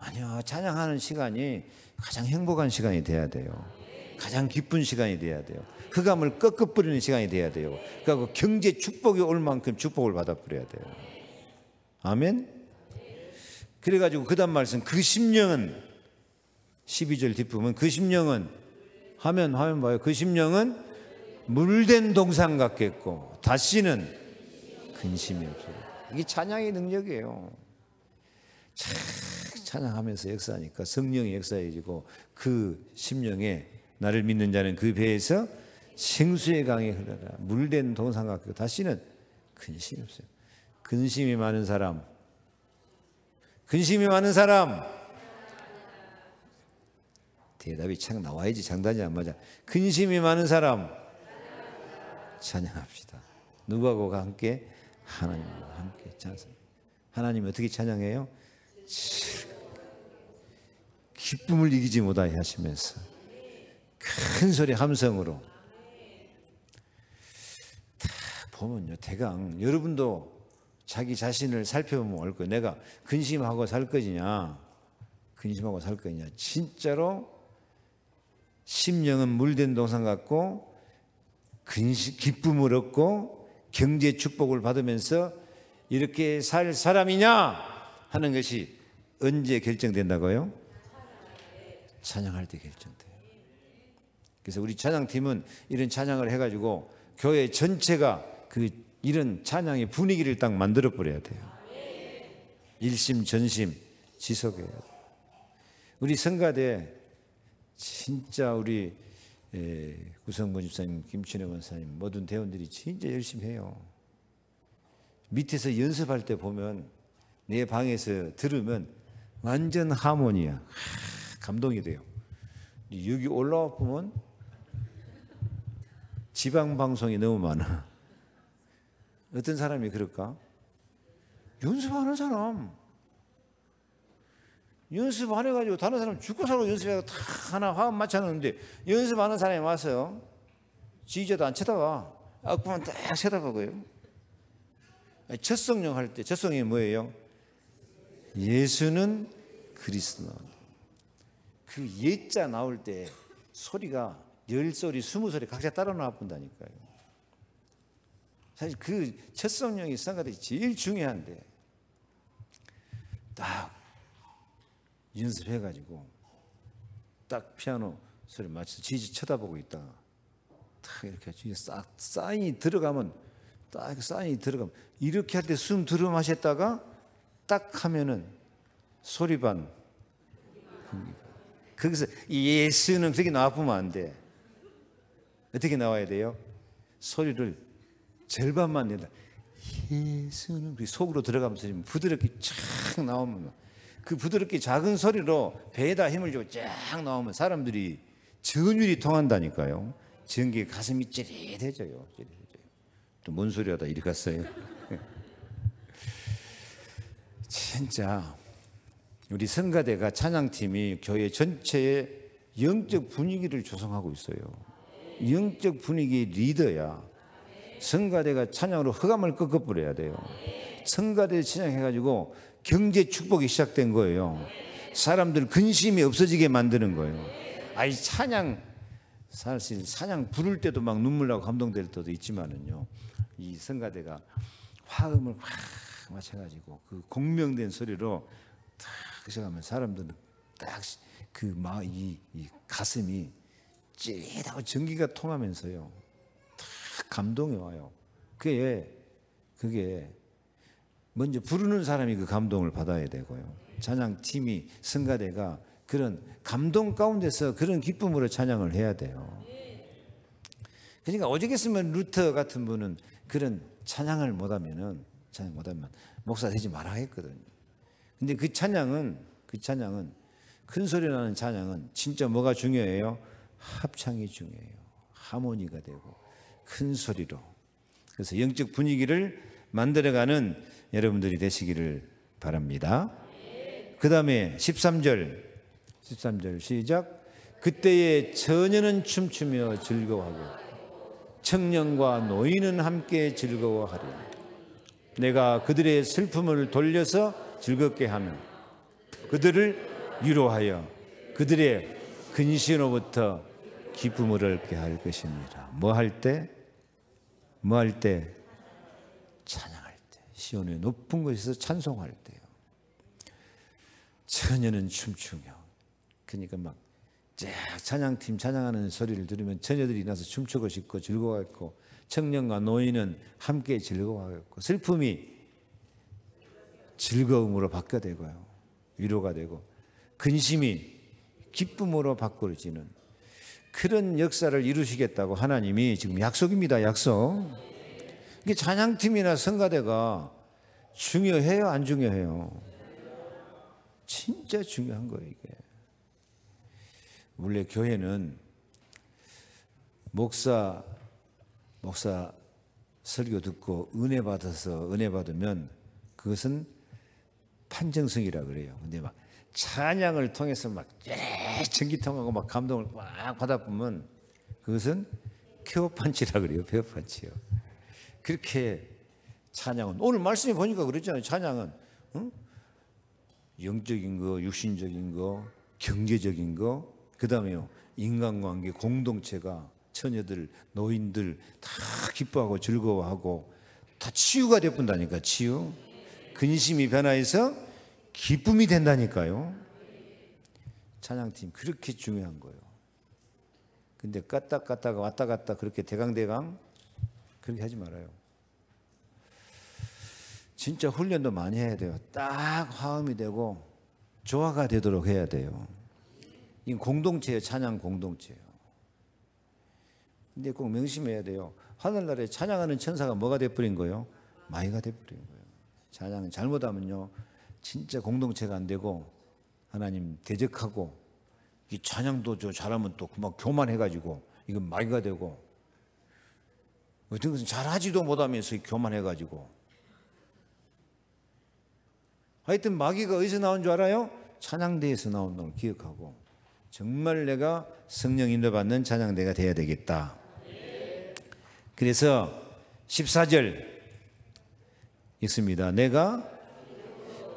아니요, 찬양하는 시간이 가장 행복한 시간이 돼야 돼요. 가장 기쁜 시간이 돼야 돼요. 흑암을 꺾어버리는 시간이 돼야 돼요. 그러니까 경제 축복이 올 만큼 축복을 받아버려야 돼요. 아멘? 그래가지고 그 다음 말씀, 그 심령은 12절 뒷부분, 그 심령은 하면 봐요. 그 심령은 물된 동상 같겠고 다시는 근심이 없어요. 이게 찬양의 능력이에요. 찬양하면서 역사하니까 성령이 역사해지고 그 심령에 나를 믿는 자는 그 배에서 생수의 강이 흘러라. 물된 동상 같고 다시는 근심이 없어요. 근심이 많은 사람, 대답이 착 나와야지. 장단이 안 맞아. 근심이 많은 사람 찬양합시다. 누구하고 함께? 하나님과 함께 찬양. 하나님 어떻게 찬양해요? 기쁨을 이기지 못하게 하시면서 큰 소리 함성으로. 다 보면요, 대강 여러분도 자기 자신을 살펴보면 알 거예요. 내가 근심하고 살 거냐, 근심하고 살 거냐. 진짜로 심령은 물된 동상 같고 기쁨을 얻고 경제 축복을 받으면서 이렇게 살 사람이냐 하는 것이 언제 결정된다고요? 찬양할 때 결정돼요. 그래서 우리 찬양팀은 이런 찬양을 해가지고 교회 전체가 그 이런 찬양의 분위기를 딱 만들어 버려야 돼요. 일심전심 지속해야 돼요. 우리 성가대 진짜 우리 구성권 집사님, 김춘혜 원사님, 모든 대원들이 진짜 열심히 해요. 밑에서 연습할 때 보면 내 방에서 들으면 완전 하모니야. 감동이 돼요. 여기 올라와 보면 지방 방송이 너무 많아. 어떤 사람이 그럴까? 연습하는 사람. 연습 안 해가지고 다른 사람 죽고 살고 연습해서 다 하나 화음 맞춰놓는데 연습하는 사람이 와서 지휘자도 안 쳐다봐. 악보만 딱 쳐다보고요. 첫 성령 할 때, 첫 성령이 뭐예요? 예수는 그리스도 나온다. 그 예자 나올 때 소리가 10소리, 20소리 각자 따라 나와본다니까요. 사실 그 첫 성령이 성가대 제일 중요한데 딱 연습해가지고 딱 피아노 소리 맞춰서 지지 쳐다보고 있다가 딱 이렇게 싹 사인이 들어가면 딱 사인이 들어가면 이렇게 할 때 숨 들어 마셨다가 딱 하면은 소리 반 거기서 예수는 그렇게 나와보면 안 돼. 어떻게 나와야 돼요? 소리를 절반만 낸다. 예수는 속으로 들어가면서 부드럽게 쫙 나오면 그 부드럽게 작은 소리로 배에다 힘을 주고 쫙 나오면 사람들이 전율이 통한다니까요. 전기에 가슴이 찌릿해져요. 또 뭔 소리 하다 이리 갔어요. 진짜 우리 성가대가 찬양팀이 교회 전체의 영적 분위기를 조성하고 있어요. 영적 분위기 리더야. 성가대가 찬양으로 흑암을 꺾어버려야 돼요. 성가대 찬양해가지고 경제 축복이 시작된 거예요. 사람들 근심이 없어지게 만드는 거예요. 아이 찬양 사실 찬양 부를 때도 막 눈물 나고 감동될 때도 있지만은요, 이 성가대가 화음을 확 맞춰가지고 그 공명된 소리로 딱 시작하면 사람들은 딱 이 가슴이 찌릿하고 전기가 통하면서요, 딱 감동이 와요. 그게 먼저 부르는 사람이 그 감동을 받아야 되고요. 찬양팀이 성가대가 그런 감동 가운데서 그런 기쁨으로 찬양을 해야 돼요. 그러니까 오죽했으면 루터 같은 분은 그런 찬양 못하면 목사 되지 말아 했거든요. 근데 그 찬양은 큰 소리 나는 찬양은 진짜 뭐가 중요해요? 합창이 중요해요. 하모니가 되고 큰 소리로. 그래서 영적 분위기를 만들어가는 여러분들이 되시기를 바랍니다. 그 다음에 13절 시작. 그때에 처녀는 춤추며 즐거워하고 청년과 노인은 함께 즐거워하리. 내가 그들의 슬픔을 돌려서 즐겁게 하며 그들을 위로하여 그들의 근심으로부터 기쁨을 얻게 할 것입니다. 뭐 할 때? 찬양할 때. 시온의 높은 곳에서 찬송할 때요. 처녀는 춤추며, 그러니까 막 찬양팀 찬양하는 소리를 들으면 처녀들이 나서 춤추고 싶고 즐거워했고, 청년과 노인은 함께 즐거워하였고, 슬픔이 즐거움으로 바뀌어되고요, 위로가 되고, 근심이 기쁨으로 바꾸어지는 그런 역사를 이루시겠다고 하나님이 지금 약속입니다. 약속. 이게 찬양팀이나 성가대가 중요해요, 안 중요해요? 진짜 중요한 거예요. 이게 원래 교회는 목사 설교 듣고 은혜 받으면 그것은 판정성이라 그래요. 근데 막 찬양을 통해서 막 전기통하고 막 감동을 막 받아보면 그것은 퀘어판치라 그래요. 퀘어판치요. 그렇게 찬양은, 오늘 말씀에 보니까 그랬잖아요. 찬양은 영적인 거, 육신적인 거, 경제적인 거, 그 다음에요, 인간관계, 공동체가, 처녀들, 노인들 다 기뻐하고 즐거워하고 다 치유가 되뿐다니까. 치유. 근심이 변화해서 기쁨이 된다니까요. 찬양팀 그렇게 중요한 거예요. 근데 갔다가 왔다 갔다 그렇게 대강대강 그렇게 하지 말아요. 진짜 훈련도 많이 해야 돼요. 딱 화음이 되고 조화가 되도록 해야 돼요. 이 공동체예요. 찬양 공동체예요. 근데 꼭 명심해야 돼요. 하늘나라에 찬양하는 천사가 뭐가 돼버린 거예요? 마귀가 돼버린 거예요. 찬양은 잘못하면요, 진짜 공동체가 안 되고 하나님 대적하고, 이 찬양도 잘하면 또 막 교만해가지고 이건 마귀가 되고, 어떤 것은 잘하지도 못하면서 교만해가지고, 하여튼 마귀가 어디서 나온 줄 알아요? 찬양대에서 나온 걸 기억하고, 정말 내가 성령 인도받는 찬양대가 돼야 되겠다. 그래서 14절 읽습니다. 내가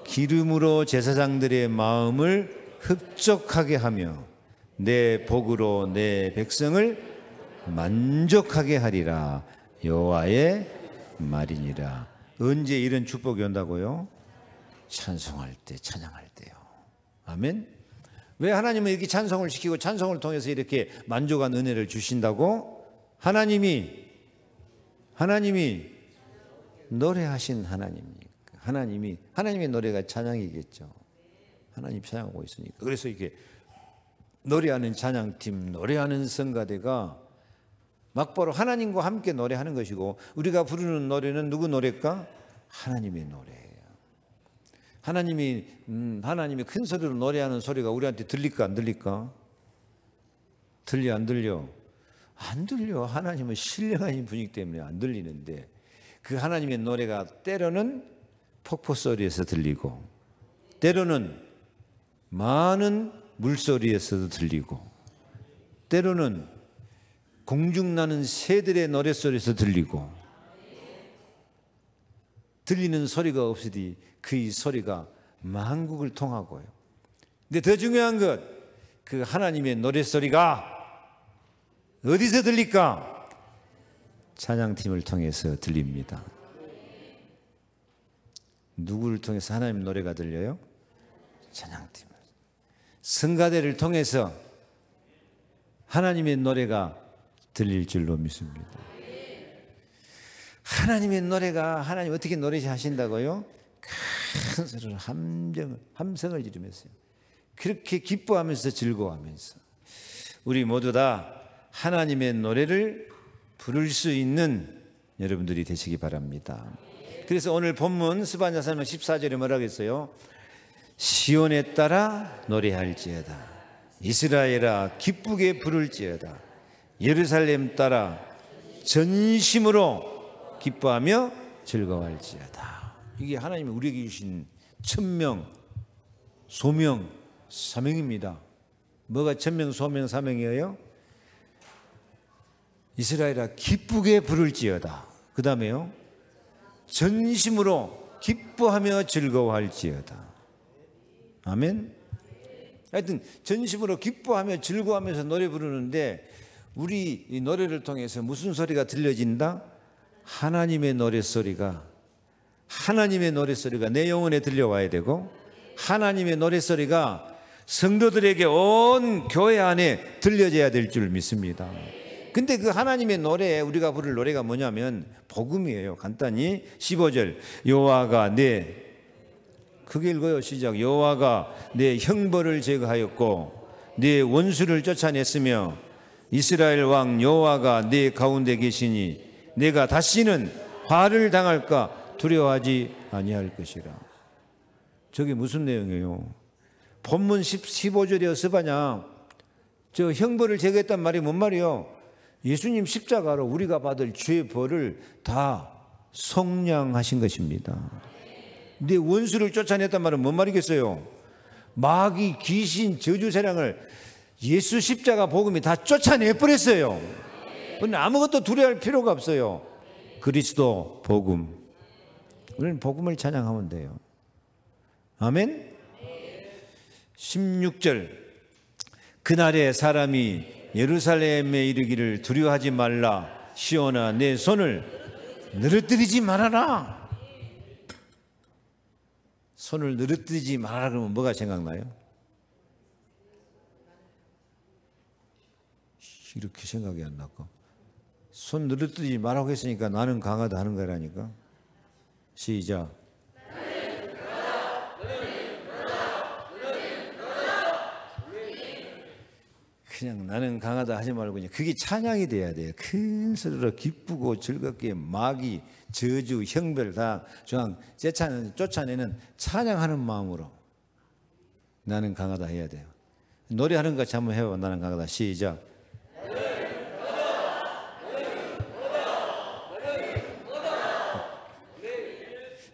기름으로 제사장들의 마음을 흡족하게 하며 내 복으로 내 백성을 만족하게 하리라. 여호와의 말이니라. 언제 이런 축복이 온다고요? 찬송할 때, 찬양할 때요. 아멘. 왜 하나님은 이렇게 찬송을 시키고 찬송을 통해서 이렇게 만족한 은혜를 주신다고? 하나님이 노래하신 하나님이니까. 하나님의 노래가 찬양이겠죠. 하나님 찬양하고 있으니까. 그래서 이렇게 노래하는 찬양팀, 노래하는 성가대가 막바로 하나님과 함께 노래하는 것이고, 우리가 부르는 노래는 누구 노래일까? 하나님의 노래예요. 하나님이 큰 소리로 노래하는 소리가 우리한테 들릴까 안 들릴까? 들려 안 들려? 안 들려. 하나님은 신령한 분이기 때문에 안 들리는데, 그 하나님의 노래가 때로는 폭포 소리에서 들리고, 때로는 많은 물소리에서도 들리고, 때로는 공중나는 새들의 노랫소리에서 들리고, 들리는 소리가 없으니 그 소리가 만국을 통하고요. 근데 더 중요한 것, 그 하나님의 노랫소리가 어디서 들릴까? 찬양팀을 통해서 들립니다. 누구를 통해서 하나님 노래가 들려요? 찬양팀을. 성가대를 통해서 하나님의 노래가 들릴 줄로 믿습니다. 하나님의 노래가, 하나님 어떻게 노래하신다고요? 큰 소리로 함성을 지르면서요. 그렇게 기뻐하면서 즐거워하면서 우리 모두 다 하나님의 노래를 부를 수 있는 여러분들이 되시기 바랍니다. 그래서 오늘 본문 스바냐 3장 14절에 뭐라고 했어요? 시온에 따라 노래할지어다. 이스라엘아 기쁘게 부를지어다. 예루살렘 따라 전심으로 기뻐하며 즐거워할지어다. 이게 하나님이 우리에게 주신 천명, 소명, 사명입니다. 뭐가 천명, 소명, 사명이에요? 이스라엘아 기쁘게 부를지어다. 그 다음에요, 전심으로 기뻐하며 즐거워할지어다. 아멘. 하여튼 전심으로 기뻐하며 즐거워하면서 노래 부르는데, 우리 이 노래를 통해서 무슨 소리가 들려진다? 하나님의 노랫소리가 내 영혼에 들려와야 되고, 하나님의 노랫소리가 성도들에게 온 교회 안에 들려져야 될 줄 믿습니다. 근데 그 하나님의 노래, 우리가 부를 노래가 뭐냐면 복음이에요. 간단히 15절 여호와가 크게 읽어요. 시작. 여호와가 내 형벌을 제거하였고 내 원수를 쫓아냈으며 이스라엘 왕 여호와가 내 가운데 계시니 내가 다시는 화를 당할까 두려워하지 아니할 것이라. 저게 무슨 내용이에요? 본문 15절에 스바냐 저 형벌을 제거했단 말이 뭔 말이에요? 예수님 십자가로 우리가 받을 죄의 벌을 다 속량하신 것입니다. 내 원수를 쫓아냈단 말은 뭔 말이겠어요? 마귀, 귀신, 저주 세력을 예수 십자가 복음이 다 쫓아내버렸어요. 그런데 아무것도 두려워할 필요가 없어요. 그리스도 복음. 우리는 복음을 찬양하면 돼요. 아멘. 16절 그날에 사람이 예루살렘에 이르기를 두려워하지 말라. 시온아 내 손을 늘어뜨리지 말아라. 손을 늘어뜨리지 말아라 그러면 뭐가 생각나요? 이렇게 생각이 안 나고, 손 늘어뜨리지 말라고 했으니까 나는 강하다 하는 거라니까. 시작. 그냥 나는 강하다 하지 말고 그냥 그게 찬양이 돼야 돼요. 큰 소리로 기쁘고 즐겁게 마귀, 저주, 형벌 다 쫓아내는 찬양하는 마음으로 나는 강하다 해야 돼요. 노래하는 것 같이 한번 해봐. 나는 강하다. 시작.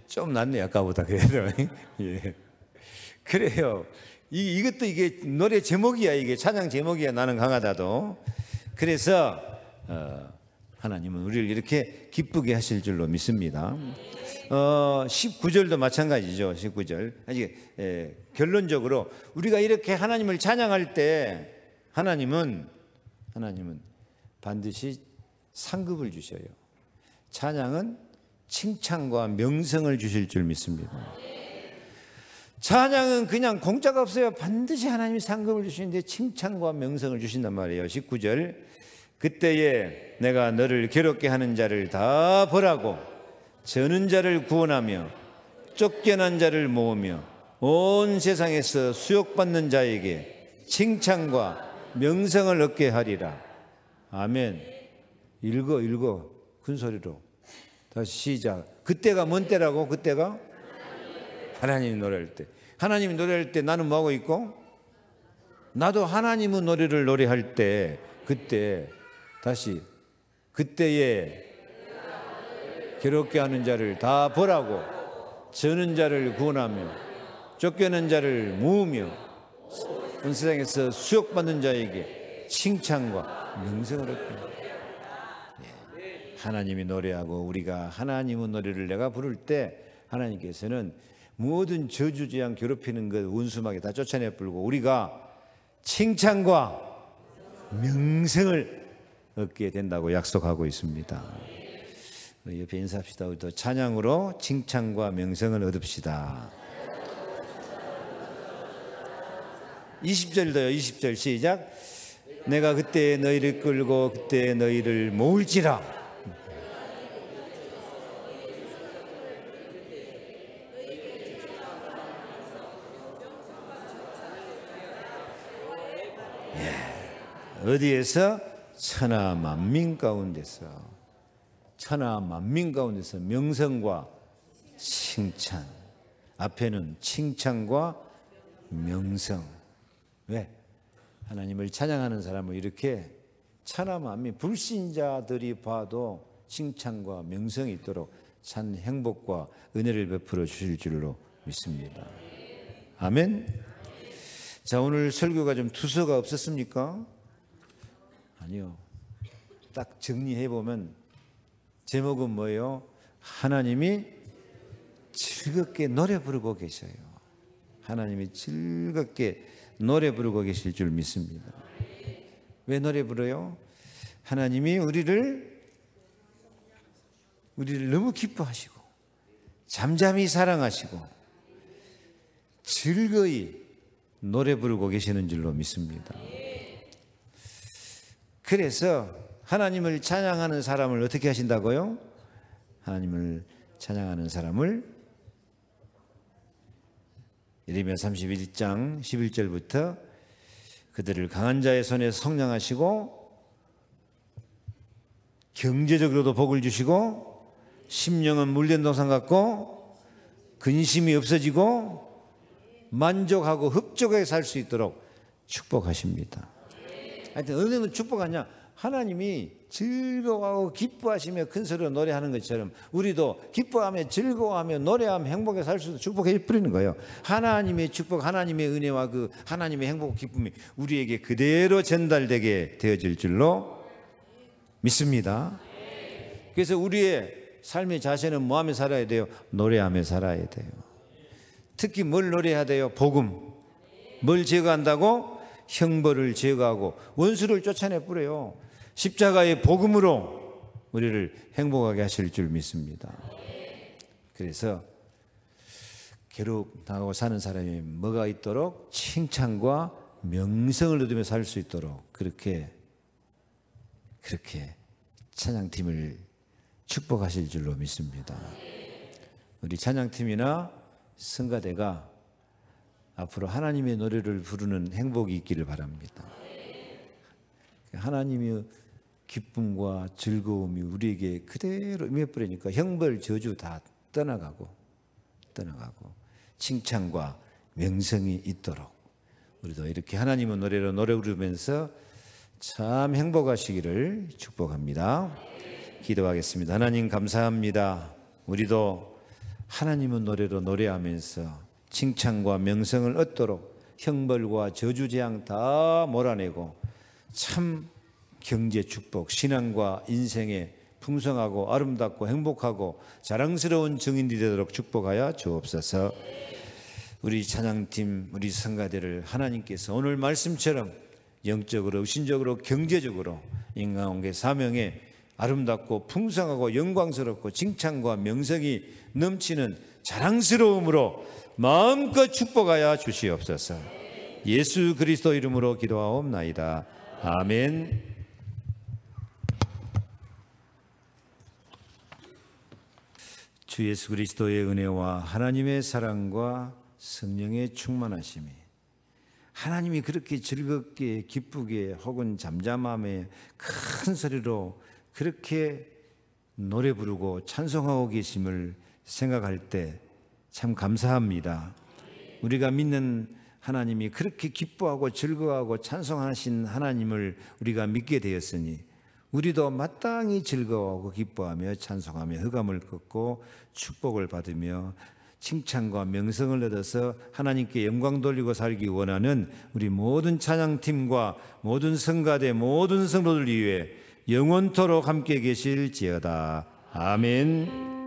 좀 낫네 아까보다. 그래도 예. 그래요. 이것도 이게 노래 제목이야. 이게 찬양 제목이야. 나는 강하다도. 그래서 하나님은 우리를 이렇게 기쁘게 하실 줄로 믿습니다. 19절도 마찬가지죠. 19절. 결론적으로 우리가 이렇게 하나님을 찬양할 때 하나님은 반드시 상급을 주셔요. 찬양은 칭찬과 명성을 주실 줄 믿습니다. 찬양은 그냥 공짜가 없어요. 반드시 하나님이 상급을 주시는데 칭찬과 명성을 주신단 말이에요. 19절 그때에 내가 너를 괴롭게 하는 자를 다 벌하고 저는 자를 구원하며 쫓겨난 자를 모으며 온 세상에서 수욕받는 자에게 칭찬과 명성을 얻게 하리라. 아멘. 읽어 큰 소리로. 다시 시작. 그때가 뭔 때라고? 그때가 하나님이 노래할 때. 하나님이 노래할 때 나는 뭐하고 있고? 나도 하나님의 노래를 노래할 때, 그때 다시 그때에 괴롭게 하는 자를 다 벌하고 저는 자를 구원하며 쫓겨난 자를 모으며 온 세상에서 수욕받는 자에게 칭찬과 명성을 얻게 합니다. 하나님이 노래하고 우리가 하나님의 노래를 내가 부를 때 하나님께서는 모든 저주제한 괴롭히는 것 원수마귀 다 쫓아내 불고 우리가 칭찬과 명성을 얻게 된다고 약속하고 있습니다. 옆에 인사합시다. 우리도 찬양으로 칭찬과 명성을 얻읍시다. 20절도요. 20절 시작. 내가 그때 너희를 끌고 그때 너희를 모을지라. 어디에서? 천하 만민 가운데서, 천하 만민 가운데서 명성과 칭찬. 앞에는 칭찬과 명성. 왜? 하나님을 찬양하는 사람을 이렇게 천하 만민 불신자들이 봐도 칭찬과 명성이 있도록 참 행복과 은혜를 베풀어 주실 줄로 믿습니다. 아멘. 자, 오늘 설교가 좀 투서가 없었습니까? 아니요. 딱 정리해 보면 제목은 뭐예요? 하나님이 즐겁게 노래 부르고 계셔요. 하나님이 즐겁게 노래 부르고 계실 줄 믿습니다. 왜 노래 부르요? 하나님이 우리를 너무 기뻐하시고 잠잠히 사랑하시고 즐거이 노래 부르고 계시는 줄로 믿습니다. 그래서 하나님을 찬양하는 사람을 어떻게 하신다고요? 하나님을 찬양하는 사람을 예레미야 31장 11절부터 그들을 강한 자의 손에 성량하시고 경제적으로도 복을 주시고 심령은 물된 동산 같고 근심이 없어지고 만족하고 흡족하게 살 수 있도록 축복하십니다. 하여튼 어느 정도 축복하냐? 하나님이 즐거워하고 기뻐하시며 큰 소리로 노래하는 것처럼 우리도 기뻐하며 즐거워하며 노래하며 행복하게 살 수 있도록 축복해 버리는 거예요. 하나님의 축복, 하나님의 은혜와 그 하나님의 행복 기쁨이 우리에게 그대로 전달되게 되어질 줄로 믿습니다. 그래서 우리의 삶의 자세는 뭐 하며 살아야 돼요? 노래하며 살아야 돼요. 특히 뭘 노래해야 돼요? 복음. 뭘 제거한다고? 형벌을 제거하고 원수를 쫓아내 뿌려요. 십자가의 복음으로 우리를 행복하게 하실 줄 믿습니다. 그래서 괴롭다고 사는 사람이 뭐가 있도록? 칭찬과 명성을 얻으며 살 수 있도록 그렇게 찬양팀을 축복하실 줄로 믿습니다. 우리 찬양팀이나 성가대가 앞으로 하나님의 노래를 부르는 행복이 있기를 바랍니다. 하나님의 기쁨과 즐거움이 우리에게 그대로 임해버리니까 형벌, 저주 다 떠나가고 칭찬과 명성이 있도록 우리도 이렇게 하나님의 노래로 노래 부르면서 참 행복하시기를 축복합니다. 기도하겠습니다. 하나님 감사합니다. 우리도 하나님의 노래로 노래하면서 칭찬과 명성을 얻도록 형벌과 저주 재앙 다 몰아내고 참 경제 축복, 신앙과 인생에 풍성하고 아름답고 행복하고 자랑스러운 증인이 되도록 축복하여 주옵소서. 우리 찬양팀, 우리 성가대를 하나님께서 오늘 말씀처럼 영적으로, 의신적으로, 경제적으로 인간관계 사명에 아름답고 풍성하고 영광스럽고 칭찬과 명성이 넘치는 자랑스러움으로 마음껏 축복하여 주시옵소서. 예수 그리스도 이름으로 기도하옵나이다. 아멘. 주 예수 그리스도의 은혜와 하나님의 사랑과 성령의 충만하심이 하나님이 그렇게 즐겁게 기쁘게 혹은 잠잠함에 큰 소리로 그렇게 노래 부르고 찬송하고 계심을 생각할 때 참 감사합니다. 우리가 믿는 하나님이 그렇게 기뻐하고 즐거워하고 찬송하신 하나님을 우리가 믿게 되었으니 우리도 마땅히 즐거워하고 기뻐하며 찬송하며 흑암을 걷고 축복을 받으며 칭찬과 명성을 얻어서 하나님께 영광 돌리고 살기 원하는 우리 모든 찬양팀과 모든 성가대 모든 성도들 위해 영원토록 함께 계실지어다. 아멘.